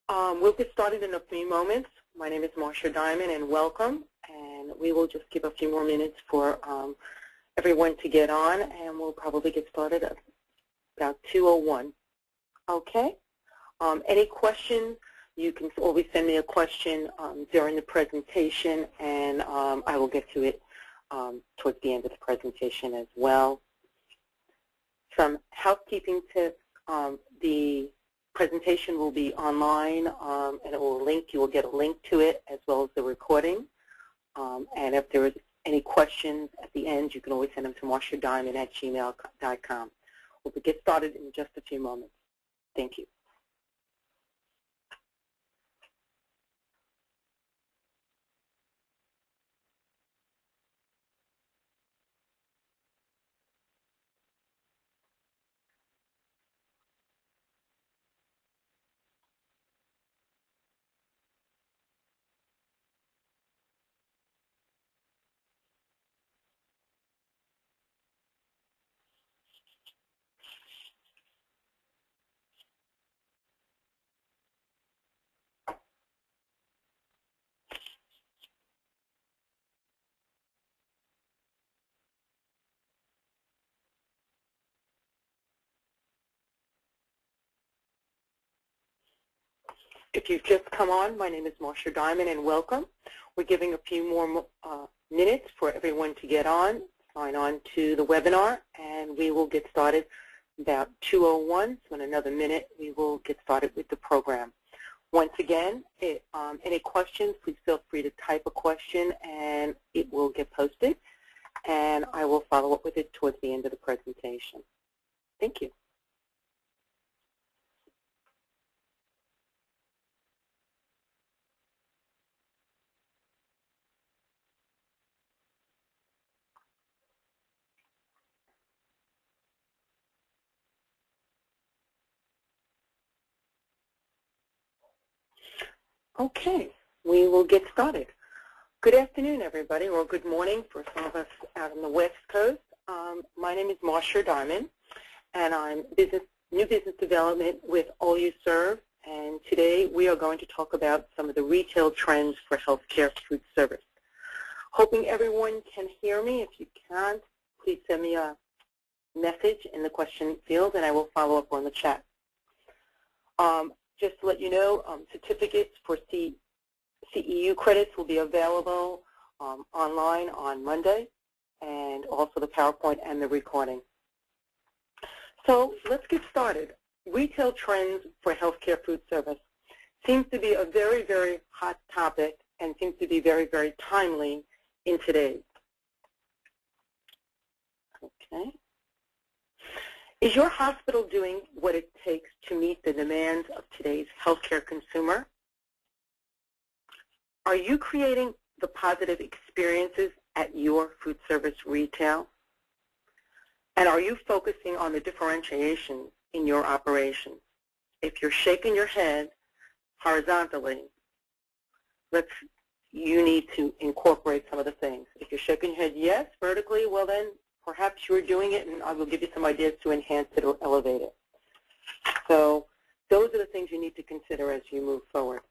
We'll get started in a few moments. My name is Marsha Diamond, and welcome. And we will just give a few more minutes for everyone to get on, and we'll probably get started at about 2:01. Okay? Any questions? You can always send me a question during the presentation, and I will get to it towards the end of the presentation as well. Some housekeeping tips. The presentation will be online, and it will link. You will get a link to it as well as the recording. And if there is any questions at the end, you can always send them to marshadiamond@gmail.com. We'll get started in just a few moments. Thank you. If you've just come on, my name is Marsha Diamond, and welcome. We're giving a few more minutes for everyone to get on, sign on to the webinar, and we will get started about 2:01. So in another minute, we will get started with the program. Once again, any questions, please feel free to type a question, and it will get posted, and I will follow up with it towards the end of the presentation. Thank you. Okay, we will get started. Good afternoon, everybody, or good morning for some of us out on the West Coast. My name is Marsha Diamond, and I'm New Business Development with Alluserv, and today we are going to talk about some of the retail trends for healthcare food service. Hoping everyone can hear me. If you can't, please send me a message in the question field, and I will follow up on the chat. Just to let you know, certificates for CEU credits will be available online on Monday, and also the PowerPoint and the recording. So let's get started. Retail trends for healthcare food service seems to be a very, very hot topic and seems to be very, very timely in today's. Okay. Is your hospital doing what it takes to meet the demands of today's healthcare consumer? Are you creating the positive experiences at your food service retail? And are you focusing on the differentiation in your operations? If you're shaking your head horizontally, you need to incorporate some of the things. If you're shaking your head yes vertically, well then perhaps you're doing it, and I will give you some ideas to enhance it or elevate it. So those are the things you need to consider as you move forward.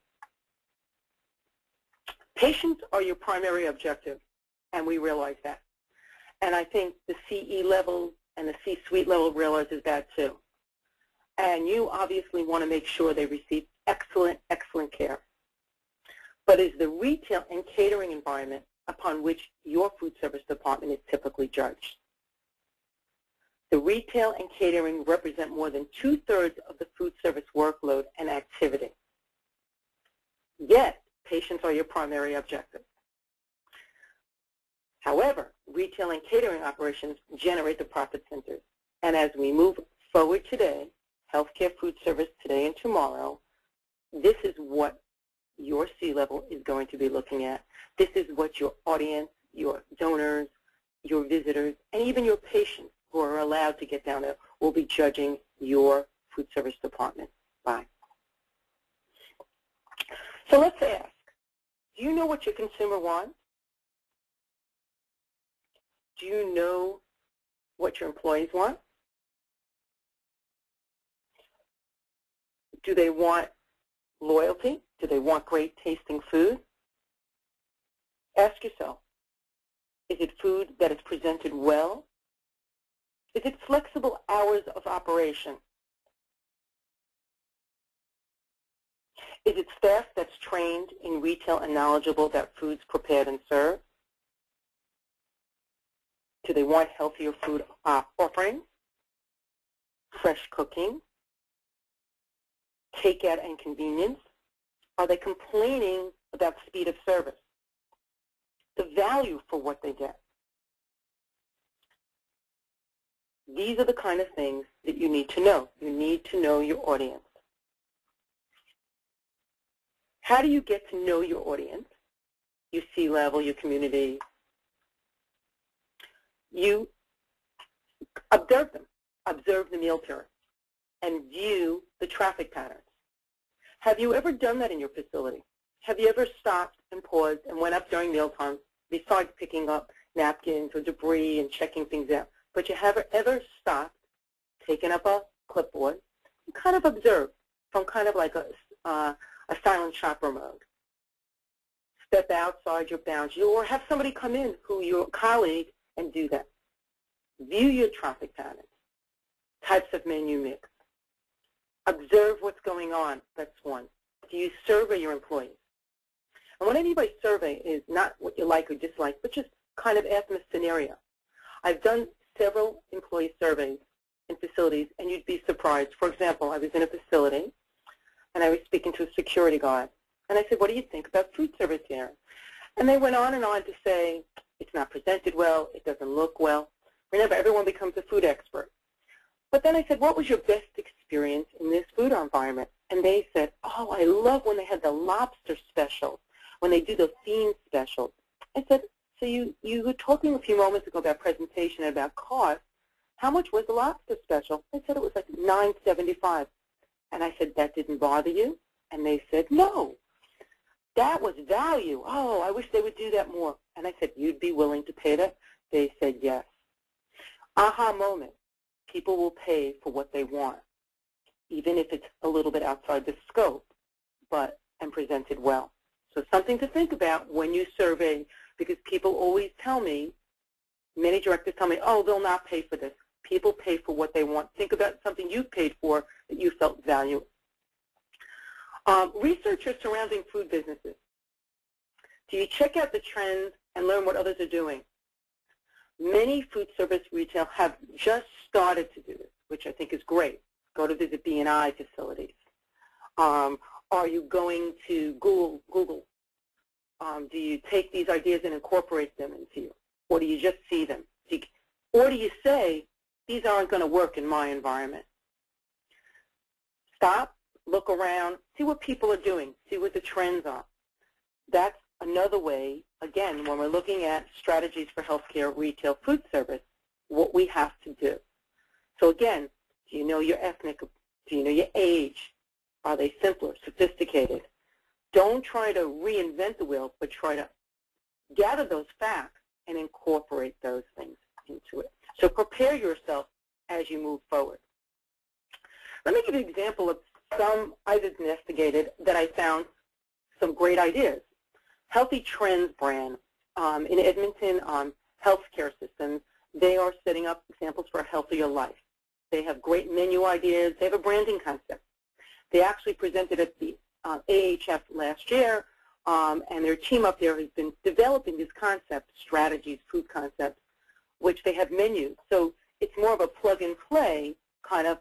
Patients are your primary objective, and we realize that. And I think the CE level and the C-suite level realizes that too. And you obviously want to make sure they receive excellent, excellent care. But is the retail and catering environment upon which your food service department is typically judged? The retail and catering represent more than 2/3 of the food service workload and activity. Yet, patients are your primary objective. However, retail and catering operations generate the profit centers. And as we move forward today, healthcare food service today and tomorrow, this is what your C-level is going to be looking at. This is what your audience, your donors, your visitors, and even your patients who are allowed to get down there will be judging your food service department by. So let's ask, do you know what your consumer wants? Do you know what your employees want? Do they want loyalty? Do they want great tasting food? Ask yourself, is it food that is presented well? Is it flexible hours of operation? Is it staff that's trained in retail and knowledgeable that food's prepared and served? Do they want healthier food offerings? Fresh cooking? Takeout and convenience? Are they complaining about speed of service? The value for what they get? These are the kind of things that you need to know. You need to know your audience. How do you get to know your audience? Your C-level, your community. You observe them. Observe the meal periods and view the traffic patterns. Have you ever done that in your facility? Have you ever stopped and paused and went up during mealtime besides picking up napkins or debris and checking things out? But you have ever stopped, taken up a clipboard, and kind of observed from kind of like a silent shopper mode? Step outside your boundaries or have somebody come in who your colleague and do that. View your traffic patterns, types of menu mix. Observe what's going on. That's one. Do you survey your employees? And what I mean by survey is not what you like or dislike, but just kind of ask them a scenario. I've done several employee surveys in facilities, and you'd be surprised. For example, I was in a facility, and I was speaking to a security guard. And I said, what do you think about food service here? And they went on and on to say, it's not presented well, it doesn't look well. Remember, everyone becomes a food expert. But then I said, what was your best experience in this food environment? And they said, oh, I love when they had the lobster specials, when they do the theme specials. I said, so you were talking a few moments ago about presentation and about cost. How much was the lobster special? They said it was like $9.75. And I said, that didn't bother you? And they said, no. That was value. Oh, I wish they would do that more. And I said, you'd be willing to pay that? They said, yes. Aha moment. People will pay for what they want, even if it's a little bit outside the scope, and presented well. So something to think about when you survey, because people always tell me, many directors tell me, oh, they'll not pay for this. People pay for what they want. Think about something you paid for that you felt value. Researchers surrounding food businesses. Do you check out the trends and learn what others are doing? Many food service retail have just started to do this, which I think is great. Go to visit B&I facilities. Are you going to Google? Do you take these ideas and incorporate them into you? Or do you just see them? Or do you say, these aren't going to work in my environment? Stop, look around, see what people are doing, see what the trends are. That's another way, again, when we're looking at strategies for healthcare, retail, food service, what we have to do. So again, do you know your ethnic, do you know your age? Are they simpler, sophisticated? Don't try to reinvent the wheel, but try to gather those facts and incorporate those things into it. So prepare yourself as you move forward. Let me give you an example of some I've investigated that I found some great ideas. Healthy Trends brand in Edmonton healthcare systems, they are setting up examples for a healthier life. They have great menu ideas. They have a branding concept. They actually presented at the AHF last year, and their team up there has been developing these concepts, strategies, food concepts, which they have menus. So it's more of a plug-and-play kind of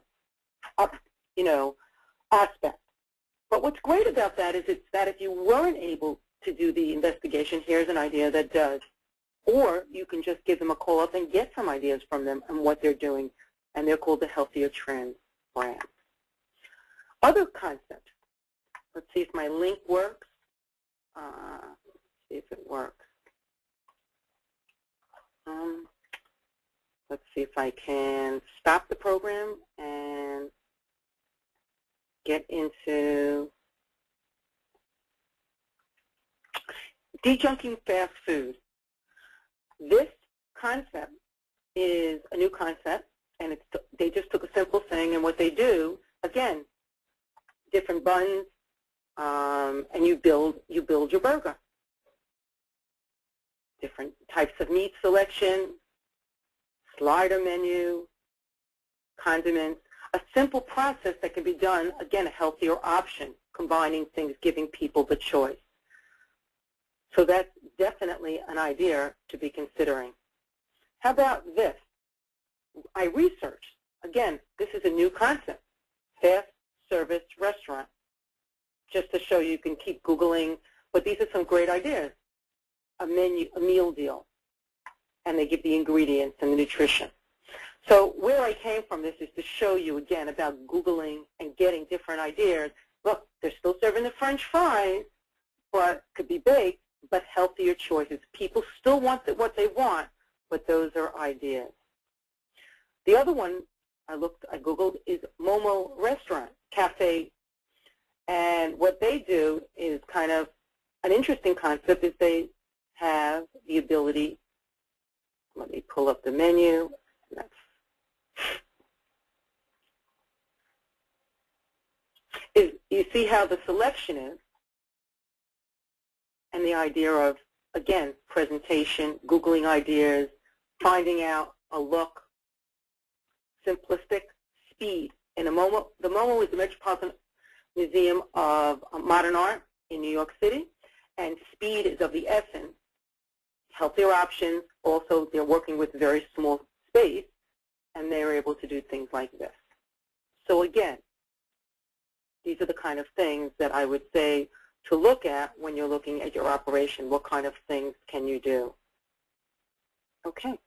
aspect. But what's great about that is it's that if you weren't able to do the investigation, here's an idea that does. Or you can just give them a call up and get some ideas from them on what they're doing, and they're called the Healthier Trends brand. Other concepts. Let's see if my link works. See if it works. Let's see if I can stop the program and get into dejunking fast food. This concept is a new concept, and they just took a simple thing, and what they do, again, different buns, and you build your burger. Different types of meat selection, slider menu, condiments, a simple process that can be done, again, a healthier option, combining things, giving people the choice. So that's definitely an idea to be considering. How about this? I researched. Again, this is a new concept, fast service restaurant. Just to show you can keep Googling, but these are some great ideas. A meal deal, and they give the ingredients and the nutrition. So where I came from this is to show you again about Googling and getting different ideas. Look, they're still serving the French fries, but could be baked, but healthier choices. People still want what they want, but those are ideas. The other one I Googled is Momo Restaurant, Cafe. And what they do is kind of an interesting concept is they have the ability, let me pull up the menu. You see how the selection is, and the idea of, again, presentation, Googling ideas, finding out a look, simplistic, speed. And the Momo is the Metropolitan Museum of Modern Art in New York City, and speed is of the essence. Healthier options, also they're working with very small space, and they're able to do things like this. So again, these are the kind of things that I would say to look at when you're looking at your operation. What kind of things can you do? Okay.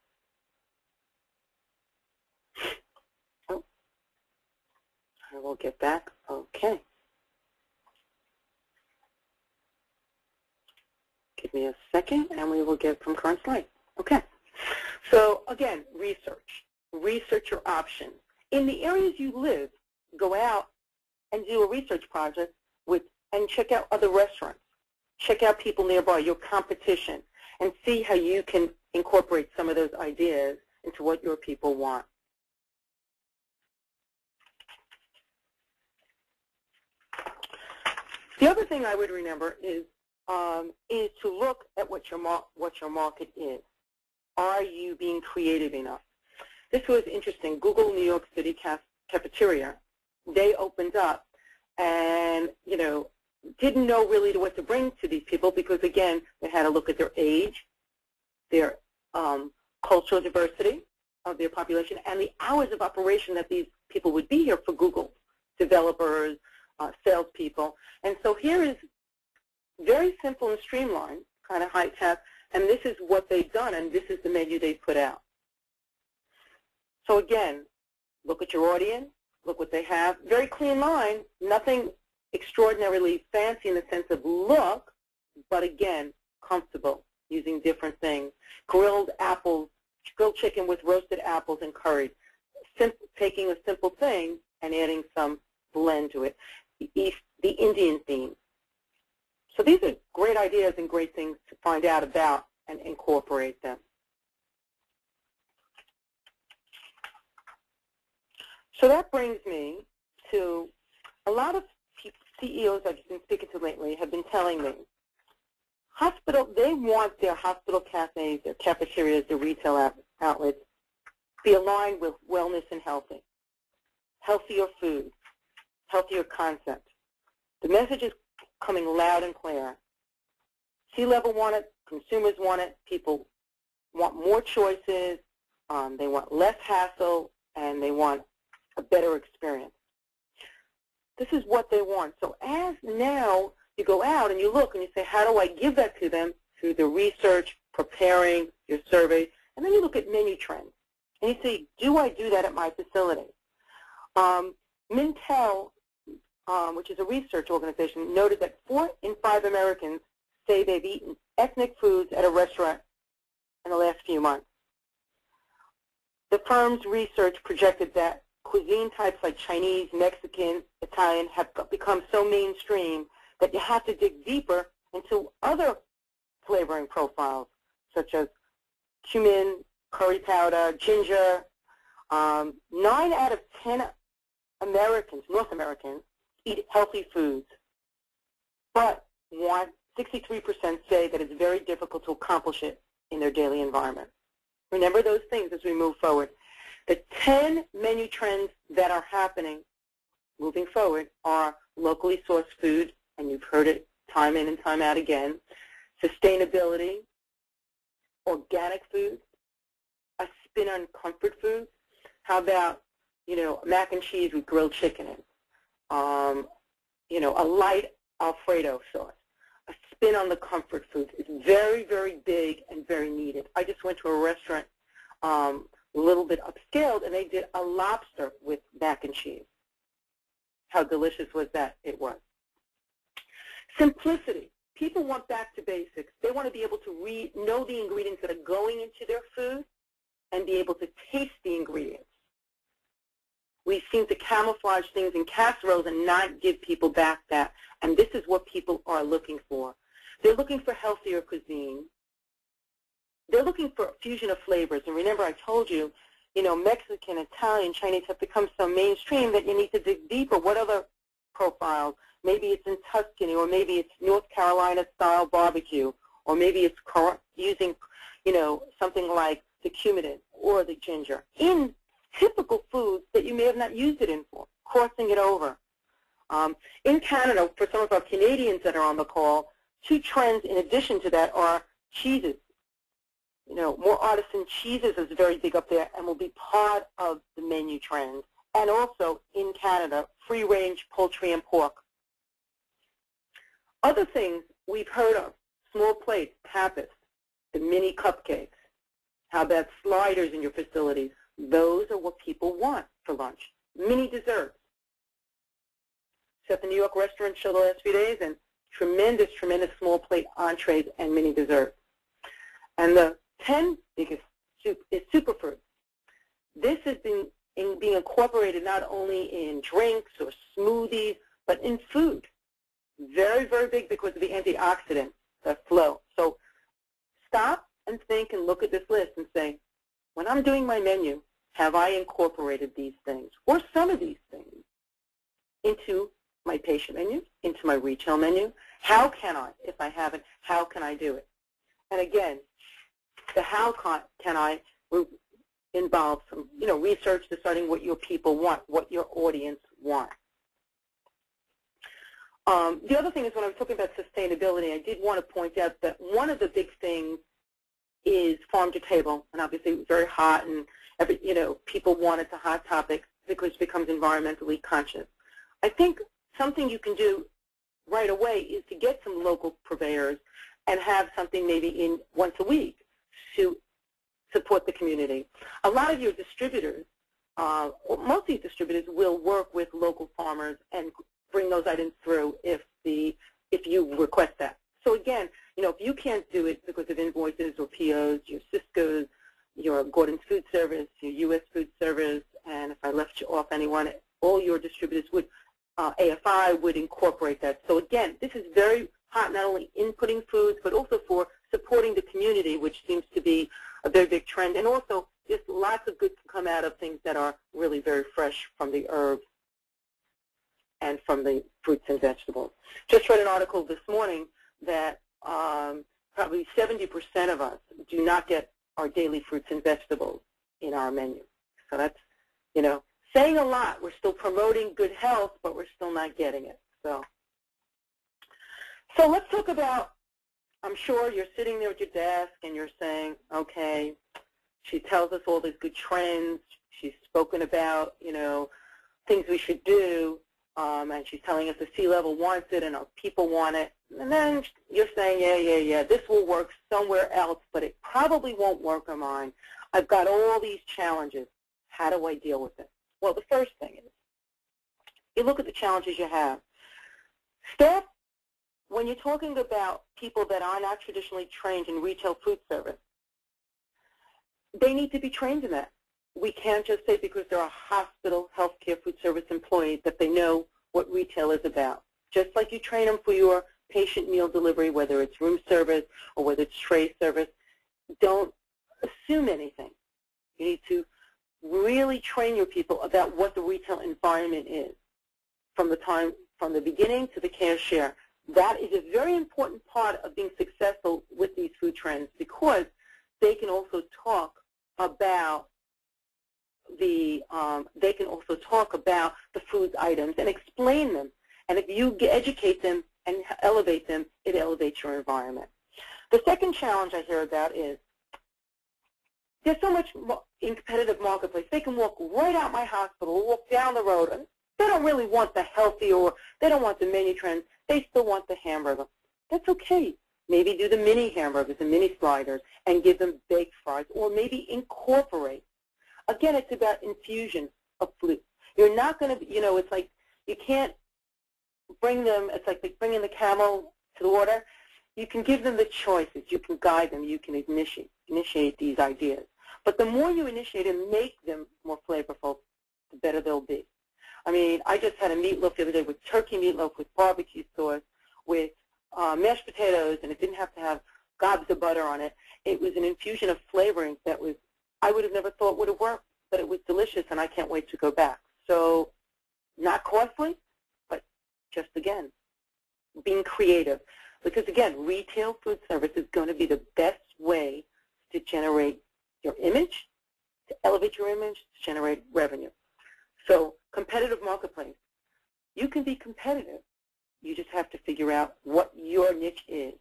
Oh, I will get back. Okay. Give me a second, and we will get from current slide. Okay. So again, research. Research your options. In the areas you live, go out and do a research project and check out other restaurants. Check out people nearby, your competition, and see how you can incorporate some of those ideas into what your people want. The other thing I would remember is to look at what your market is. Are you being creative enough? This was interesting. Google New York City Cafeteria. They opened up and, didn't know really what to bring to these people because, again, they had to look at their age, their cultural diversity of their population, and the hours of operation that these people would be here for Google, developers, salespeople. And so here is very simple and streamlined, kind of high tech, and this is what they've done, and this is the menu they put out. So again, look at your audience, look what they have. Very clean line, nothing extraordinarily fancy in the sense of look, but again, comfortable, using different things. Grilled apples, grilled chicken with roasted apples and curry. Taking a simple thing and adding some blend to it. The Indian theme. So these are great ideas and great things to find out about and incorporate them. So that brings me to a lot of CEOs I've been speaking to lately have been telling me, they want their hospital cafes, their cafeterias, their retail outlets be aligned with wellness and healthy. Healthier food, healthier concept. The message is coming loud and clear. C-level want it, consumers want it, people want more choices, they want less hassle, and they want a better experience. This is what they want. So as now you go out and you look and you say, how do I give that to them? Through the research, preparing your survey, and then you look at menu trends. And you say, do I do that at my facility? Mintel, which is a research organization, noted that 4 in 5 Americans say they've eaten ethnic foods at a restaurant in the last few months. The firm's research projected that cuisine types like Chinese, Mexican, Italian have become so mainstream that you have to dig deeper into other flavoring profiles, such as cumin, curry powder, ginger. 9 out of 10 Americans, North Americans, eat healthy foods. but 63% say that it's very difficult to accomplish it in their daily environment. Remember those things as we move forward. The 10 menu trends that are happening moving forward are locally sourced food, and you've heard it time in and time out again, sustainability, organic foods, a spin on comfort foods. How about, mac and cheese with grilled chicken in? A light Alfredo sauce. A spin on the comfort foods is very, very big and very needed. I just went to a restaurant a little bit upscaled, and they did a lobster with mac and cheese. How delicious was that? It was. Simplicity. People want back to basics. They want to be able to know the ingredients that are going into their food and be able to taste the ingredients. We seem to camouflage things in casseroles and not give people back that, and this is what people are looking for. They're looking for healthier cuisine. They're looking for a fusion of flavors, and remember I told you, Mexican, Italian, Chinese have become so mainstream that you need to dig deeper. What other profiles? Maybe it's in Tuscany, or maybe it's North Carolina-style barbecue, or maybe it's using, something like the cumin or the ginger in typical foods that you may have not used it in for, crossing it over. In Canada, for some of our Canadians that are on the call, 2 trends in addition to that are cheeses. More artisan cheeses is very big up there and will be part of the menu trends. And also, in Canada, free-range poultry and pork. Other things we've heard of, small plates, tapas, the mini cupcakes. How about sliders in your facilities? Those are what people want for lunch. Mini desserts. Set the New York restaurant show the last few days, and tremendous, tremendous small plate entrees and mini desserts. And the 10 biggest is superfruit. This has been being incorporated not only in drinks or smoothies, but in food. Very, very big because of the antioxidants that flow. So stop and think and look at this list and say, when I'm doing my menu, have I incorporated these things or some of these things into my patient menu, into my retail menu? How can I, if I haven't, how can I do it? And again, the how can I involve some, research deciding what your people want, what your audience wants. The other thing is when I was talking about sustainability, I did want to point out that one of the big things is farm to table, and obviously it was very hot, and people want it's a hot topic because it becomes environmentally conscious. I think something you can do right away is to get some local purveyors and have something maybe in once a week to support the community. A lot of your distributors, most of these distributors will work with local farmers and bring those items through if you request that. So again, if you can't do it because of invoices or POs, your Cisco's, your Gordon's Foodservice, your U.S. Foodservice, and if I left you off anyone, all your distributors would, AFI would incorporate that. So again, this is very hot, not only inputting foods, but also for supporting the community, which seems to be a very big trend. And also, just lots of good to come out of things that are really very fresh from the herbs and from the fruits and vegetables. Just read an article this morning that probably 70% of us do not get our daily fruits and vegetables in our menu. So that's, saying a lot. We're still promoting good health, but we're still not getting it. So let's talk about, I'm sure you're sitting there at your desk and you're saying, okay, she tells us all these good trends. She's spoken about, things we should do. And she's telling us the C-level wants it and our people want it. And then you're saying, yeah, this will work somewhere else, but it probably won't work on mine. I've got all these challenges. How do I deal with it? Well, the first thing is, you look at the challenges you have. Staff, when you're talking about people that are not traditionally trained in retail food service, they need to be trained in that. We can't just say because they're a hospital, healthcare, food service employee that they know what retail is about. Just like you train them for your patient meal delivery, whether it's room service or whether it's tray service, don't assume anything. You need to really train your people about what the retail environment is from the beginning to the cashier. that is a very important part of being successful with these food trends, because they can also talk about the food items and explain them. And if you educate them and elevate them, it elevates your environment. The second challenge I hear about is there's so much in competitive marketplace. They can walk right out my hospital, walk down the road, and they don't really want the healthy, or they don't want the menu trends. They still want the hamburger. That's okay. Maybe do the mini hamburgers and mini sliders and give them baked fries, or maybe incorporate. Again, it's about infusion of food. You're not going to, it's like you can't bring them, it's like bringing the camel to the water. You can give them the choices. You can guide them. You can initiate these ideas. But the more you initiate and make them more flavorful, the better they'll be. I mean, I just had a meatloaf the other day with turkey meatloaf with barbecue sauce, with mashed potatoes, and it didn't have to have gobs of butter on it. It was an infusion of flavorings that was, I would have never thought would have worked, but it was delicious, and I can't wait to go back. So not costly, but just, again, being creative. Because, again, retail food service is going to be the best way to generate your image, to elevate your image, to generate revenue. So competitive marketplace, you can be competitive. You just have to figure out what your niche is.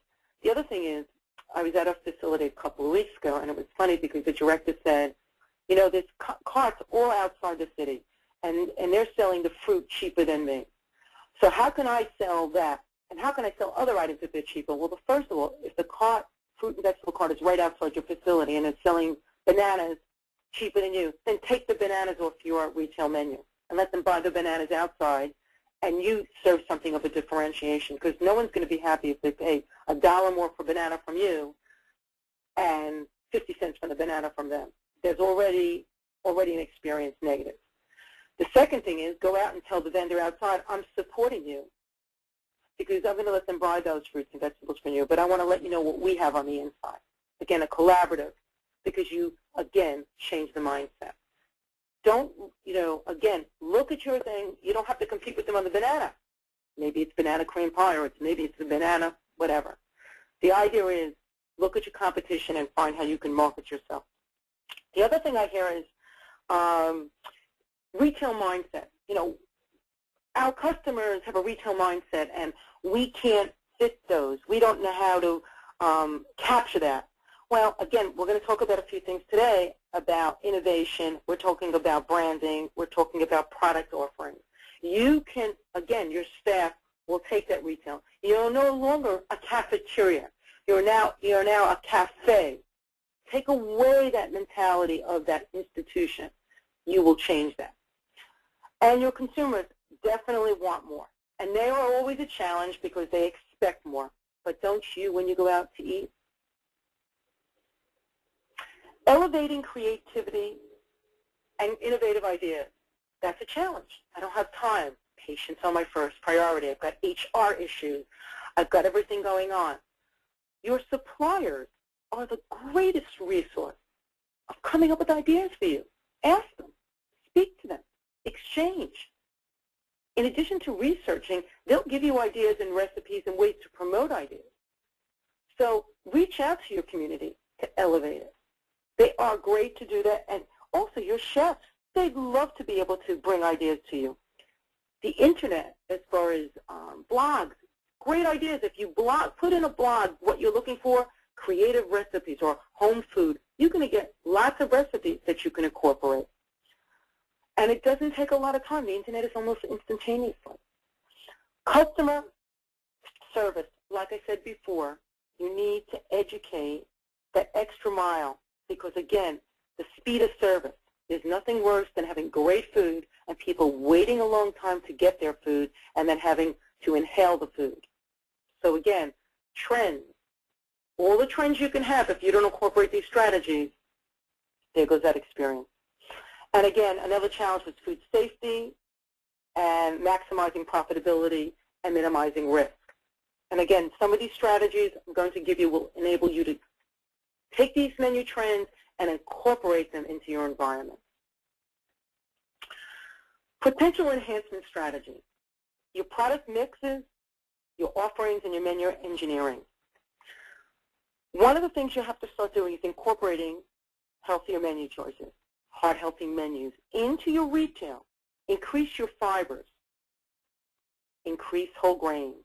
The other thing is, I was at a facility a couple of weeks ago, and it was funny because the director said, there's carts all outside the city, and they're selling the fruit cheaper than me. So how can I sell that? And how can I sell other items if they're cheaper? Well, first of all, if the fruit and vegetable cart is right outside your facility and it's selling bananas cheaper than you, then take the bananas off your retail menu and let them buy the bananas outside, and you serve something of a differentiation, because no one's going to be happy if they pay $1 more for banana from you and 50 cents for the banana from them. There's already an experience negative. The second thing is, go out and tell the vendor outside, I'm supporting you, because I'm going to let them buy those fruits and vegetables from you, but I want to let you know what we have on the inside. Again, a collaborative, because you, again, change the mindset. Don't, again, look at your thing. You don't have to compete with them on the banana. Maybe it's banana cream pie, or maybe it's the banana, whatever. The idea is, look at your competition and find how you can market yourself. The other thing I hear is retail mindset. Our customers have a retail mindset, and we can't fit those. We don't know how to capture that. Well, again, we're going to talk about a few things today about innovation. We're talking about branding. We're talking about product offerings. You can, again, your staff will take that retail. You're no longer a cafeteria. You're now a cafe. Take away that mentality of that institution. You will change that. And your consumers definitely want more. And they are always a challenge because they expect more. But don't you when you go out to eat? Elevating creativity and innovative ideas, that's a challenge. I don't have time. Patients are my first priority. I've got HR issues. I've got everything going on. Your suppliers are the greatest resource of coming up with ideas for you. Ask them. Speak to them. Exchange. In addition to researching, they'll give you ideas and recipes and ways to promote ideas. So reach out to your community to elevate it. They are great to do that. And also your chefs, they'd love to be able to bring ideas to you. The internet, as far as blogs, great ideas. If you put in a blog what you're looking for, creative recipes or home food, you're going to get lots of recipes that you can incorporate. And it doesn't take a lot of time. The internet is almost instantaneously. Customer service, like I said before, you need to educate that extra mile because, again, the speed of service. There's nothing worse than having great food and people waiting a long time to get their food and then having to inhale the food. So, again, trends. All the trends you can have if you don't incorporate these strategies, there goes that experience. And again, another challenge was food safety and maximizing profitability and minimizing risk. And again, some of these strategies I'm going to give you will enable you to take these menu trends and incorporate them into your environment. Potential enhancement strategies. Your product mixes, your offerings, and your menu engineering. One of the things you have to start doing is incorporating healthier menu choices, heart-healthy menus into your retail. Increase your fibers, increase whole grains,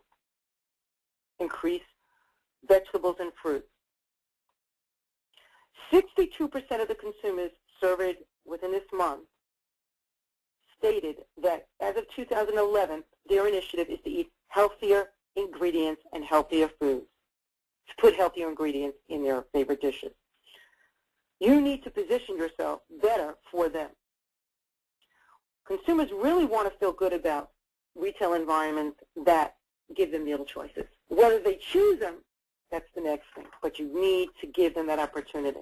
increase vegetables and fruits. 62% of the consumers surveyed within this month stated that as of 2011, their initiative is to eat healthier ingredients and healthier foods, to put healthier ingredients in their favorite dishes. You need to position yourself better for them. Consumers really want to feel good about retail environments that give them meal choices. Whether they choose them, that's the next thing, but you need to give them that opportunity.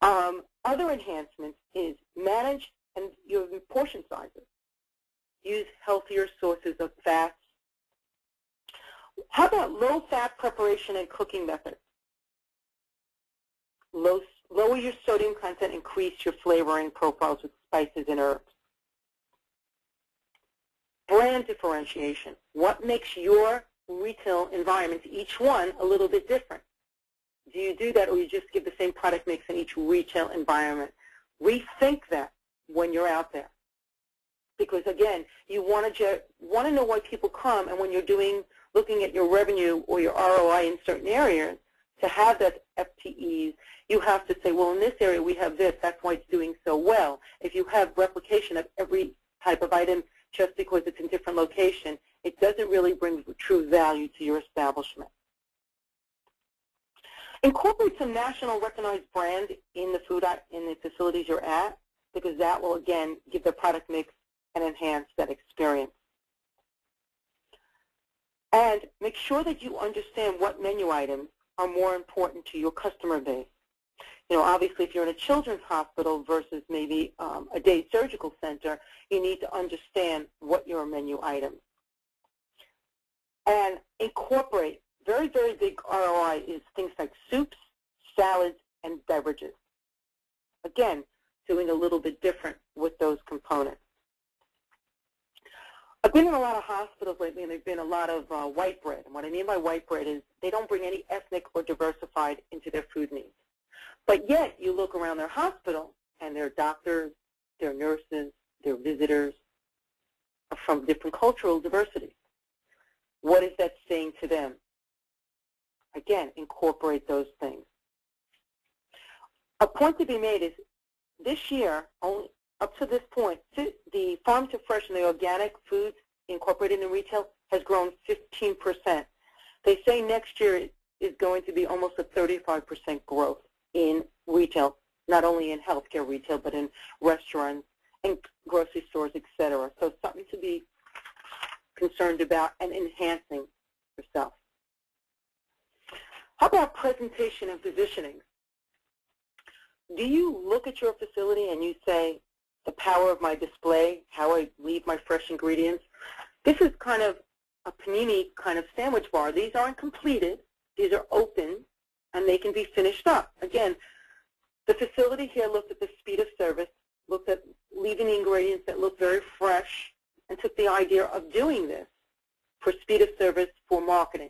Other enhancements is manage and your portion sizes. Use healthier sources of fats. How about low-fat preparation and cooking methods? Lower your sodium content, increase your flavoring profiles with spices and herbs. Brand differentiation. What makes your retail environments, each one, a little bit different? Do you do that, or you just give the same product mix in each retail environment? Rethink that when you're out there. Because, again, you want to know why people come, and when you're looking at your revenue or your ROI in certain areas, to have that FTEs, you have to say, well, in this area we have this, that's why it's doing so well. If you have replication of every type of item just because it's in a different location, it doesn't really bring true value to your establishment. Incorporate some national recognized brand in the facilities you're at, because that will, again, give the product mix and enhance that experience. And make sure that you understand what menu items are more important to your customer base. You know, obviously, if you're in a children's hospital versus maybe a day surgical center, you need to understand what your menu items. And incorporate, very, very big ROI is things like soups, salads, and beverages. Again, doing a little bit different with those components. I've been in a lot of hospitals lately, and there's been a lot of white bread. And what I mean by white bread is they don't bring any ethnic or diversified into their food needs. But yet, you look around their hospital, and their doctors, their nurses, their visitors are from different cultural diversities. What is that saying to them? Again, incorporate those things. A point to be made is this year, only up to this point, the farm to fresh and the organic foods incorporated in retail has grown 15%. They say next year is going to be almost a 35% growth in retail, not only in healthcare retail, but in restaurants and grocery stores, etc. So something to be concerned about and enhancing yourself. How about presentation and positioning? Do you look at your facility and you say, the power of my display, how I leave my fresh ingredients? This is kind of a panini kind of sandwich bar. These aren't completed. These are open, and they can be finished up. Again, the facility here looked at the speed of service, looked at leaving the ingredients that look very fresh, and took the idea of doing this for speed of service for marketing.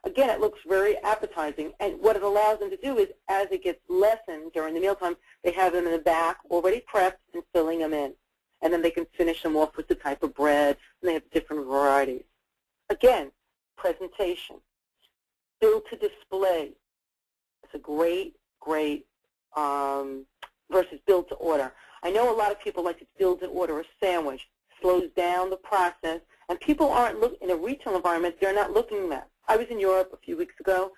Again, it looks very appetizing, and what it allows them to do is, as it gets lessened during the mealtime, they have them in the back already prepped and filling them in. And then they can finish them off with the type of bread, and they have different varieties. Again, presentation. Build to display. It's a great versus build to order. I know a lot of people like to build to order a sandwich. Slows down the process, and people aren't looking in a retail environment. They're not looking at that. I was in Europe a few weeks ago,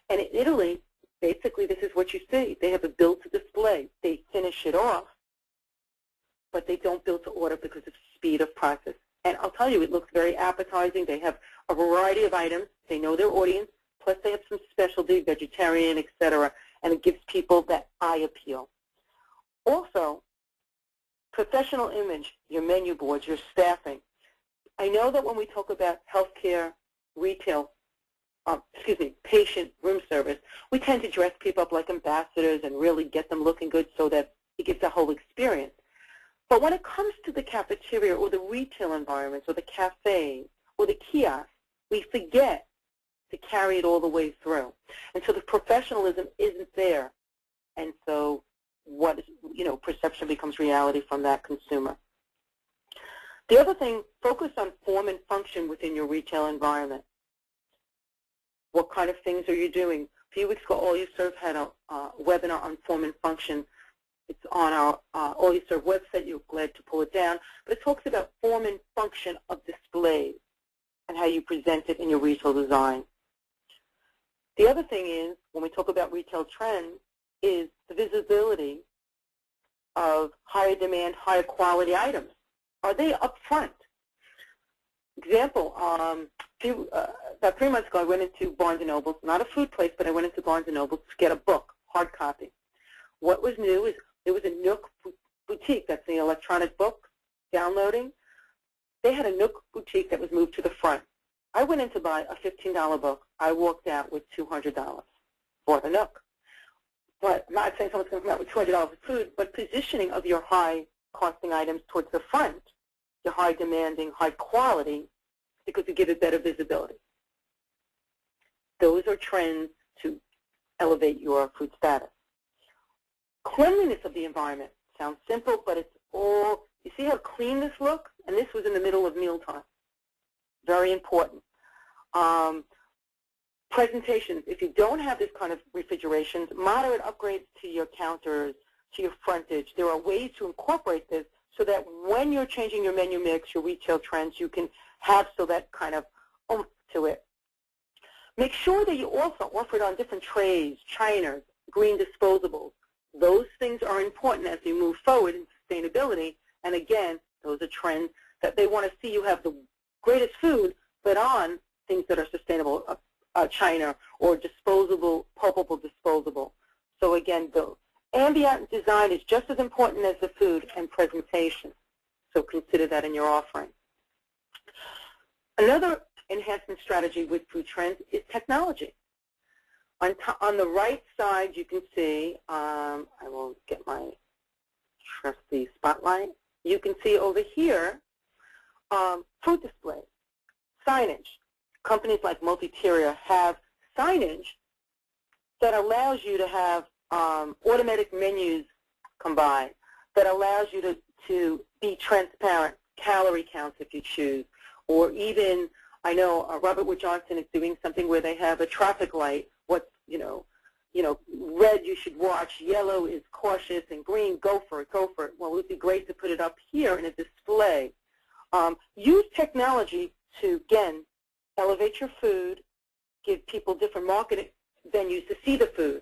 and in Italy, basically this is what you see. They have a build to display. They finish it off, but they don't build to order because of speed of process. And I'll tell you, it looks very appetizing. They have a variety of items. They know their audience, plus they have some specialty, vegetarian, etc., and it gives people that eye appeal. Also, professional image, your menu boards, your staffing. I know that when we talk about healthcare, retail, patient room service, we tend to dress people up like ambassadors and really get them looking good so that it gives the whole experience. But when it comes to the cafeteria or the retail environments or the cafes or the kiosks, we forget to carry it all the way through. And so the professionalism isn't there. And so what is, perception becomes reality from that consumer. The other thing, focus on form and function within your retail environment. What kind of things are you doing? A few weeks ago, Alluserv had a webinar on form and function. It's on our Alluserv website. You're glad to pull it down. But it talks about form and function of displays and how you present it in your retail design. The other thing is, when we talk about retail trends, is the visibility of higher demand, higher quality items. Are they up front? Example, about 3 months ago I went into Barnes & Noble, not a food place, but I went into Barnes & Noble to get a book, hard copy. What was new is there was a Nook boutique, that's the electronic book downloading. They had a Nook boutique that was moved to the front. I went in to buy a $15 book. I walked out with $200 for the Nook. But I'm not saying someone's going to come out with $200 for food, but positioning of your high costing items towards the front, your high demanding, high quality, because you give it better visibility. Those are trends to elevate your food status. Cleanliness of the environment sounds simple, but it's all, you see how clean this looks? And this was in the middle of mealtime. Very important. Presentations, if you don't have this kind of refrigeration, moderate upgrades to your counters, to your frontage. There are ways to incorporate this so that when you're changing your menu mix, your retail trends, you can have so that kind of oomph to it. Make sure that you also offer it on different trays, chiners, green disposables. Those things are important as you move forward in sustainability. And again, those are trends that they want to see you have the greatest food, but on things that are sustainable, china or disposable, pulpable disposable. So again, the ambient design is just as important as the food and presentation. So consider that in your offering. Another enhancement strategy with food trends is technology. On the right side, you can see, I will get my trusty spotlight. You can see over here, food displays, signage. Companies like Multiteria have signage that allows you to have automatic menus combined, that allows you to be transparent, calorie counts if you choose, or even, I know Robert Wood Johnson is doing something where they have a traffic light. What's, red you should watch, yellow is cautious, and green, go for it, go for it. Well, it would be great to put it up here in a display. Use technology to, again, elevate your food, give people different marketing venues to see the food.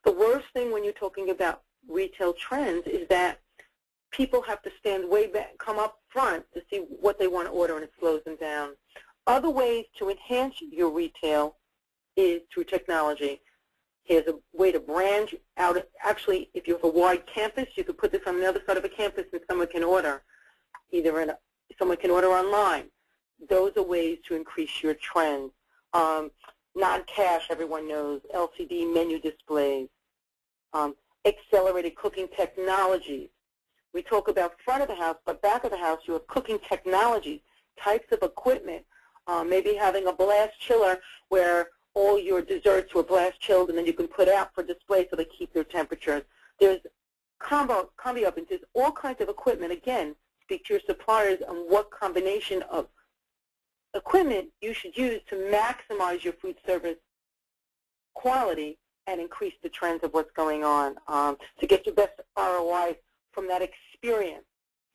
The worst thing when you're talking about retail trends is that people have to stand way back, come up front to see what they want to order, and it slows them down. Other ways to enhance your retail is through technology. Here's a way to branch out. Actually, if you have a wide campus, you could put this on the other side of a campus and someone can order. Someone can order online. Those are ways to increase your trends. Non-cash, everyone knows, LCD menu displays, accelerated cooking technologies. We talk about front of the house, but back of the house, you have cooking technologies, types of equipment, maybe having a blast chiller where all your desserts were blast chilled and then you can put out for display so they keep their temperatures. There's combi ovens, there's all kinds of equipment. Again, speak to your suppliers on what combination of equipment you should use to maximize your food service quality and increase the trends of what's going on, to get your best ROI from that experience,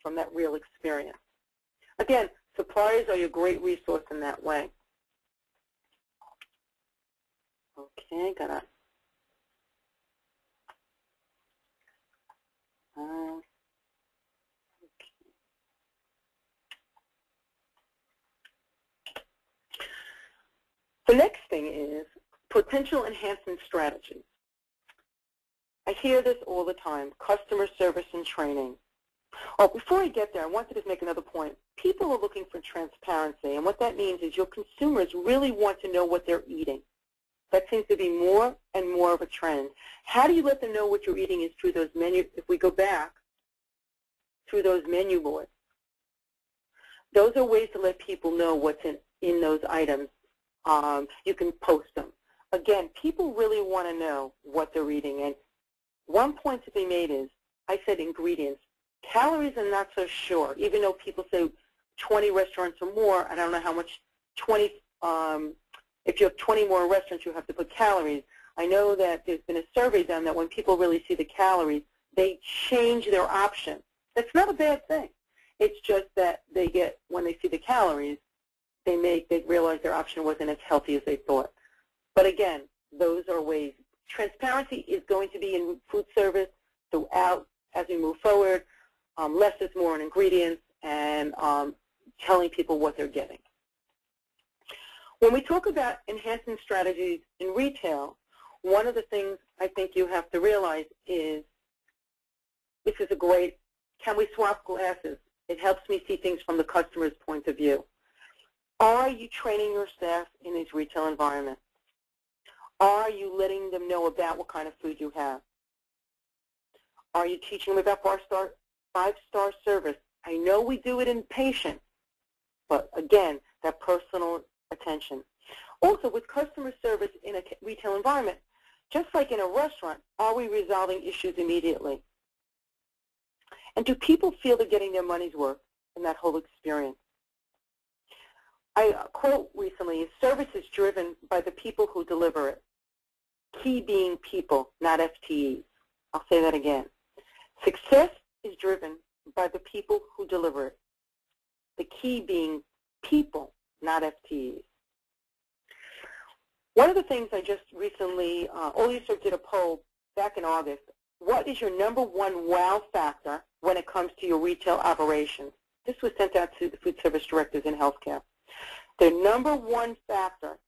from that real experience. Again, suppliers are your great resource in that way. Okay, got it. The next thing is potential enhancement strategies. I hear this all the time, customer service and training. Oh, before I get there, I wanted to make another point. People are looking for transparency, and what that means is your consumers really want to know what they're eating. That seems to be more and more of a trend. How do you let them know what you're eating is through those menu, if we go back, through those menu boards. Those are ways to let people know what's in those items. You can post them. Again, people really want to know what they're eating. And one point to be made is, I said ingredients. Calories I'm not so sure, even though people say 20 restaurants or more, and I don't know how much 20, if you have 20 more restaurants, you have to put calories. I know that there's been a survey done that when people really see the calories, they change their option. That's not a bad thing. It's just that they get, when they see the calories, they realize their option wasn't as healthy as they thought. But again, those are ways. Transparency is going to be in food service throughout as we move forward. Less is more in ingredients and telling people what they're getting. When we talk about enhancement strategies in retail, one of the things I think you have to realize is this is a great, can we swap glasses? It helps me see things from the customer's point of view. Are you training your staff in these retail environments? Are you letting them know about what kind of food you have? Are you teaching them about five-star service? I know we do it in patient, but again, that personal attention. Also, with customer service in a retail environment, just like in a restaurant, are we resolving issues immediately? And do people feel they're getting their money's worth in that whole experience? I quote recently, service is driven by the people who deliver it. Key being people, not FTEs. I'll say that again. Success is driven by the people who deliver it. The key being people, not FTEs. One of the things I just recently, Alluserv did a poll back in August. What is your #1 wow factor when it comes to your retail operations? This was sent out to the food service directors in healthcare. Their #1 factor,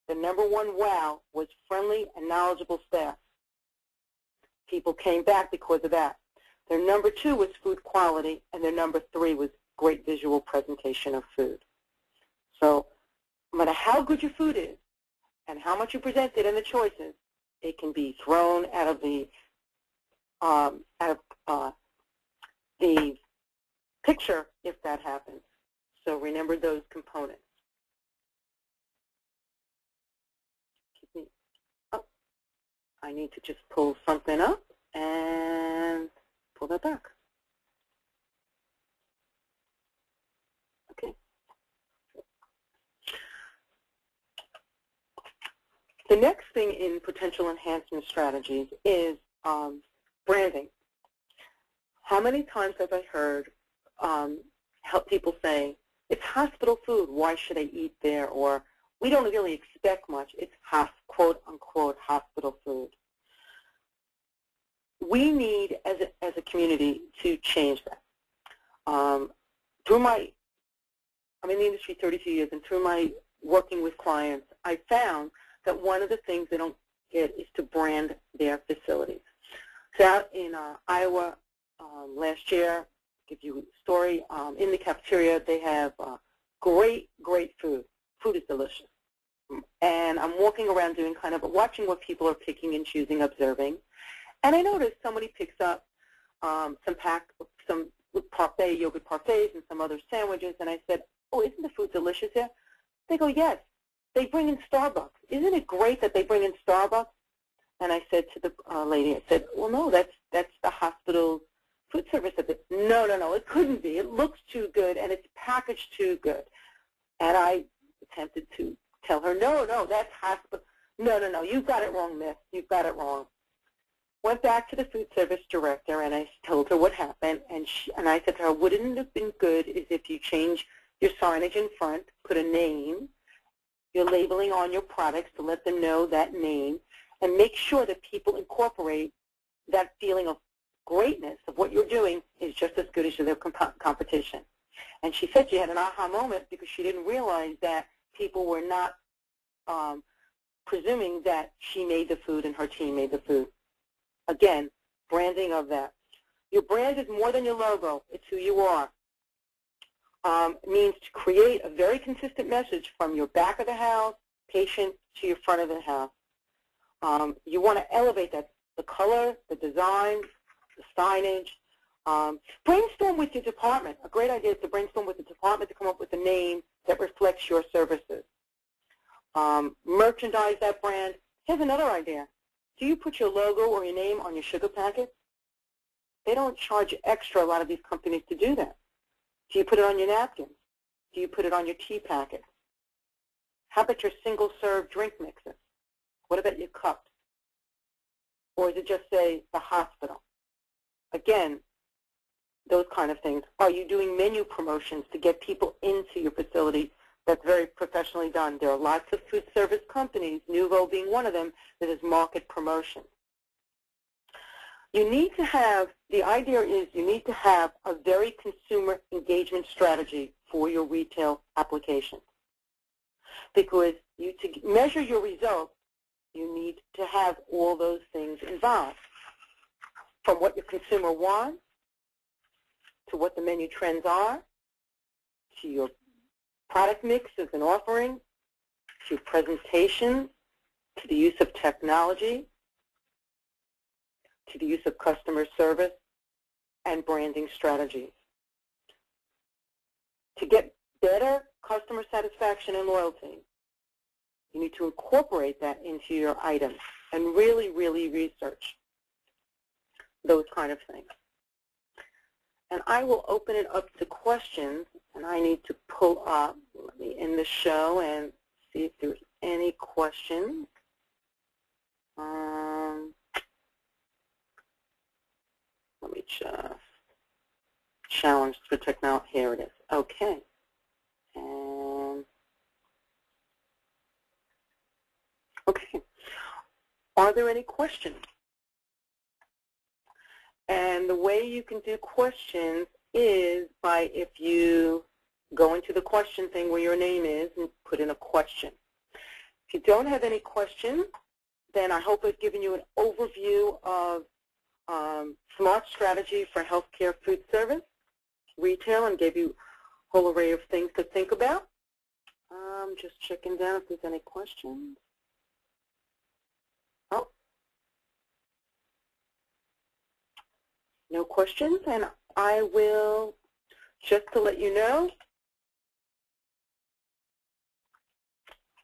the #1 wow, was friendly and knowledgeable staff. People came back because of that. Their #2 was food quality, and their #3 was great visual presentation of food. So no matter how good your food is and how much you present it and the choices, it can be thrown out of the picture if that happens. So remember those components. Oh, I need to just pull something up and pull that back. Okay. The next thing in potential enhancement strategies is branding. How many times have I heard people say, it's hospital food, why should I eat there? Or we don't really expect much, it's quote unquote hospital food. We need, as a community, to change that. I'm in the industry 32 years, and through my working with clients, I found that one of the things they don't get is to brand their facilities. So out in Iowa last year, give you a story, in the cafeteria they have great food. Food is delicious. And I'm walking around doing watching what people are picking and choosing, observing. And I noticed somebody picks up some yogurt parfaits and some other sandwiches, and I said, oh, isn't the food delicious here? They go, yes. They bring in Starbucks. Isn't it great that they bring in Starbucks? And I said to the lady, I said, well, no, that's the hospital's food service. I said, no, it couldn't be. It looks too good, and it's packaged too good. And I attempted to tell her, no, that's hospital. No, you've got it wrong, miss. You've got it wrong. Went back to the food service director, and I told her what happened, and I said to her, wouldn't it have been good is if you change your signage in front, put a name, your labeling on your products to let them know that name, and make sure that people incorporate that feeling of greatness of what you're doing is just as good as their competition. And she said she had an aha moment because she didn't realize that people were not presuming that she made the food and her team made the food. Again, branding of that. Your brand is more than your logo. It's who you are. It means to create a very consistent message from your back of the house, patient, to your front of the house. You want to elevate that, the color, the design, the signage. Brainstorm with your department. A great idea is to brainstorm with the department to come up with a name that reflects your services. merchandise that brand. Here's another idea. Do you put your logo or your name on your sugar packets? They don't charge extra, a lot of these companies, to do that. Do you put it on your napkins? Do you put it on your tea packets? How about your single-serve drink mixes? What about your cups? Or does it just say the hospital? Again, those kind of things. Are you doing menu promotions to get people into your facility? That's very professionally done. There are lots of food service companies, Nuvo being one of them, that is market promotion. You need to have, the idea is you need to have a very consumer engagement strategy for your retail application. Because to measure your results, you need to have all those things involved. From what your consumer wants, to what the menu trends are, to your product mix as an offering, to presentation, to the use of technology, to the use of customer service and branding strategies. To get better customer satisfaction and loyalty, you need to incorporate that into your items and really, really research those kind of things. And I will open it up to questions, and I need to pull up, let me end the show and see if there's any questions. Let me just challenge the technology. Here it is. Okay. And okay. Are there any questions? And the way you can do questions is by, if you go into the question thing where your name is and put in a question. If you don't have any questions, then I hope I've given you an overview of smart strategy for healthcare food service, retail, and gave you a whole array of things to think about. Just checking down if there's any questions. Oh. No questions, and I will, just to let you know,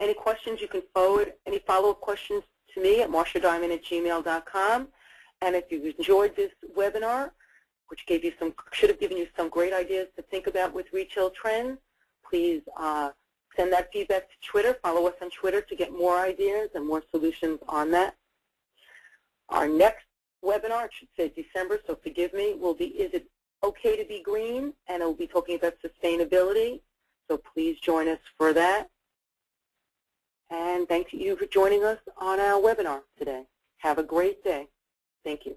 any questions you can forward, any follow-up questions to me at marciadiamond@gmail.com. And if you've enjoyed this webinar, which should have given you some great ideas to think about with retail trends, please send that feedback to Twitter. Follow us on Twitter to get more ideas and more solutions on that. Our next webinar, it should say December, so forgive me, will be, is it okay to be green? And it will be talking about sustainability, so please join us for that. And thank you for joining us on our webinar today. Have a great day. Thank you.